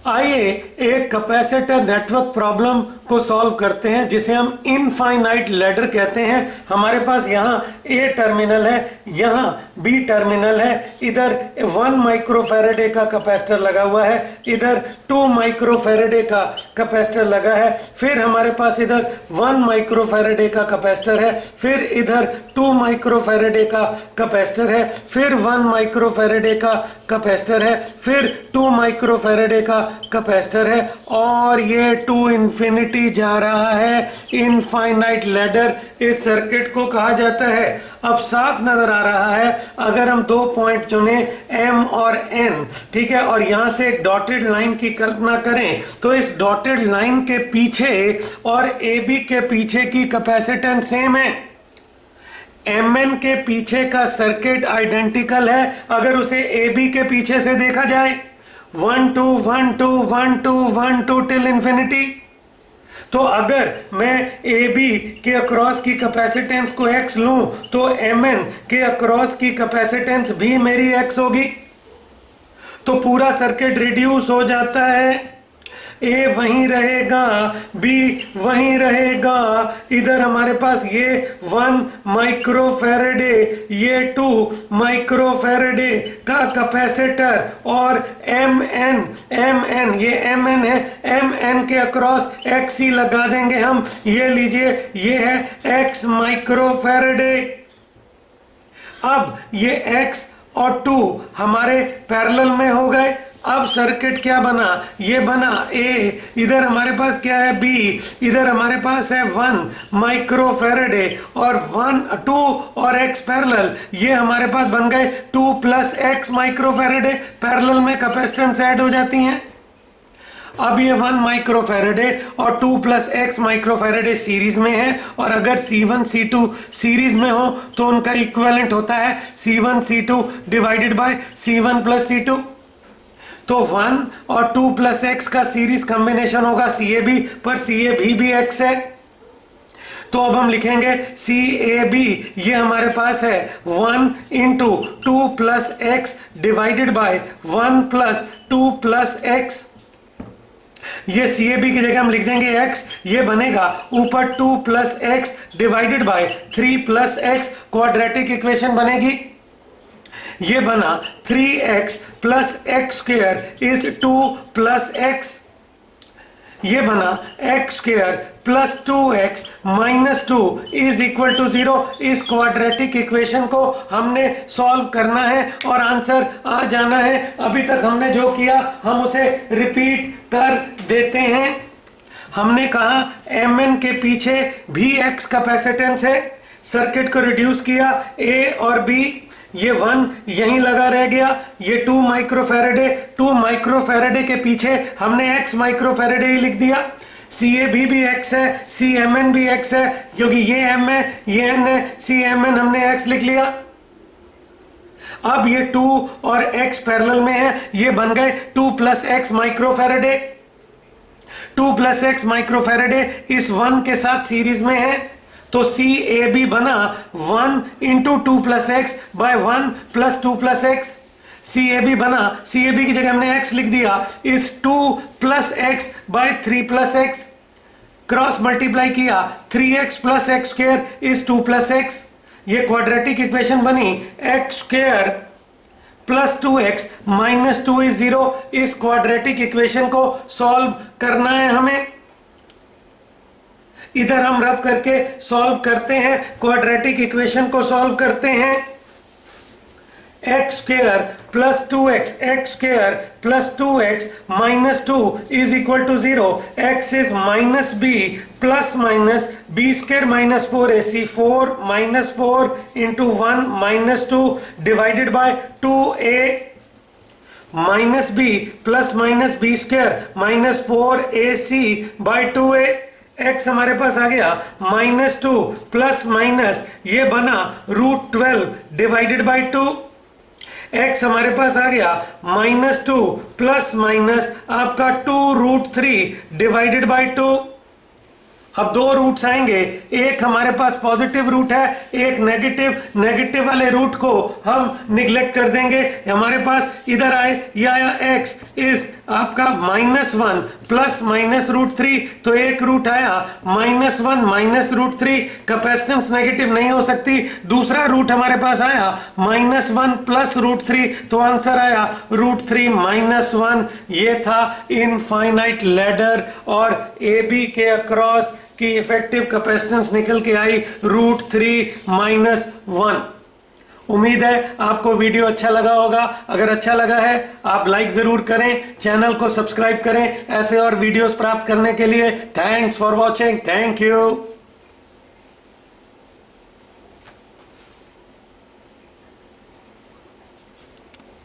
आइए एक capacitor network problem को सॉल्व करते हैं जिसे हम इनफाइनाइट लैडर कहते हैं। हमारे पास यहाँ ए टर्मिनल है, यहाँ बी टर्मिनल है, इधर 1 माइक्रोफैरेडे का कैपेसिटर लगा हुआ है, इधर 2 माइक्रोफैरेडे का कैपेसिटर लगा है, फिर हमारे पास इधर 1 माइक्रोफैरेडे का कैपेसिटर है, फिर इधर 2 माइक्रोफैरेडे का कैपेसिटर है, फिर 1 माइक्रोफैरेडे का कैपेसिटर है, फिर 2 माइक्रोफैरेडे का कैपेसिटर है और ये टू इन्फिनिटी जा रहा है। इनफाइनाइट लैडर इस सर्किट को कहा जाता है। अब साफ नजर आ रहा है अगर हम 2 पॉइंट चुने M और N, ठीक है, और यहां से एक डॉटेड लाइन की कल्पना करें तो इस डॉटेड लाइन के पीछे और AB के पीछे की कैपेसिटेंस सेम है। Mn के पीछे का सर्किट आइडेंटिकल है अगर उसे AB के पीछे से देखा जाए, 1 2 1 2 1 2 1 2 टिल इंफिनिटी। तो अगर मैं AB के अक्रॉस की कैपेसिटेंस को X लूं तो Mn के अक्रॉस की कैपेसिटेंस भी मेरी X होगी। तो पूरा सर्किट रिड्यूस हो जाता है। A वहीं रहेगा, B वहीं रहेगा, इधर हमारे पास ये 1 माइक्रोफैरेडे, ये 2 माइक्रोफैरेडे का कैपेसिटर और Mn ये Mn है, Mn के अक्रॉस X ही लगा देंगे हम। ये लीजिए, ये है X माइक्रोफैरेडे। अब ये X और 2 हमारे पैरेलल में हो गए। अब सर्किट क्या बना, ये बना A, इधर हमारे पास क्या है B, इधर हमारे पास है 1 माइक्रोफैरेडे और 1 2 और X पैरेलल, ये हमारे पास बन गए 2 प्लस X माइक्रोफैरेडे। पैरेलल में कैपेसिटेंस ऐड हो जाती हैं। अब ये 1 माइक्रोफैरेडे और 2 प्लस X माइक्रोफैरेडे सीरीज में है और अगर C1 C2 सीरीज में हो तो उनका इक्विवेलेंट होता है C1 C2 divided by C1 plus C2। तो 1 और 2 प्लस X का सीरीज कॉम्बिनेशन होगा CAB, पर CAB भी X है। तो अब हम लिखेंगे CAB, ये हमारे पास है 1 into 2 plus X divided bye 1 plus 2 plus X। ये CAB की जगह हम लिख देंगे X, ये बनेगा ऊपर 2 plus X divided by 3 plus X, quadratic equation बनेगी। ये बना 3x plus x square is 2 plus x। ये बना x square plus 2x minus 2 is equal to 0। इस क्वाड्रेटिक इक्वेशन को हमने सॉल्व करना है और आंसर आ जाना है। अभी तक हमने जो किया हम उसे रिपीट कर देते हैं। हमने कहा Mn के पीछे भी x कैपेसिटेंस है, सर्किट को रिड्यूस किया A और B, ये 1 यहीं लगा रह गया, ये 2 माइक्रोफैरेडे के पीछे हमने X माइक्रोफैरेडे ही लिख दिया। CAB भी X है, CMn भी X है, क्योंकि ये M है, ये N है, CMn हमने X लिख लिया। अब ये 2 और X पैरेलल में है, ये बन गए 2 प्लस X माइक्रोफैरेडे। 2 प्लस X माइक्रोफैरेडे इस 1 के साथ सीरीज में है, तो CAB बना 1 into 2 plus x by 1 plus 2 plus x. CAB बना, CAB की जगह हमने x लिख दिया, इस 2 plus x by 3 plus x. Cross multiply किया, 3x plus x square is 2 plus x. ये क्वाड्रेटिक इक्वेशन बनी, x square plus 2x minus 2 is 0। इस क्वाड्रेटिक इक्वेशन को सॉल्व करना है हमें। इधर हम रब करके सॉल्व करते हैं, क्वाड्रेटिक इक्वेशन को सॉल्व करते हैं। X square plus 2x, x square plus 2x minus 2 is equal to 0। x is minus b plus minus b square minus 4ac, 4 minus 4 into 1 minus 2 divided by 2a minus b plus minus b square minus 4ac by 2a। x हमारे पास आ गया minus 2 plus minus, ये बना √12 divided by 2। x हमारे पास आ गया minus 2 plus minus आपका 2√3 divided by 2। अब दो roots आएंगे, एक हमारे पास पॉजिटिव रूट है, एक नेगेटिव वाले रूट को हम निग्लेक्ट कर देंगे। हमारे पास इधर आए या x इज आपका -1 प्लस -√3, तो एक रूट आया -1 -√3, कैपेसिटेंस नेगेटिव नहीं हो सकती। दूसरा रूट हमारे पास आया -1 प्लस √3, तो आंसर आया √3 -1। ये था इनफाइनाइट लैडर और AB के अक्रॉस की इफेक्टिव कैपेसिटेंस निकल के आई √3 -1। उम्मीद है आपको वीडियो अच्छा लगा होगा। अगर अच्छा लगा है आप लाइक जरूर करें, चैनल को सब्सक्राइब करें ऐसे और वीडियोस प्राप्त करने के लिए। Thanks for watching, thank you.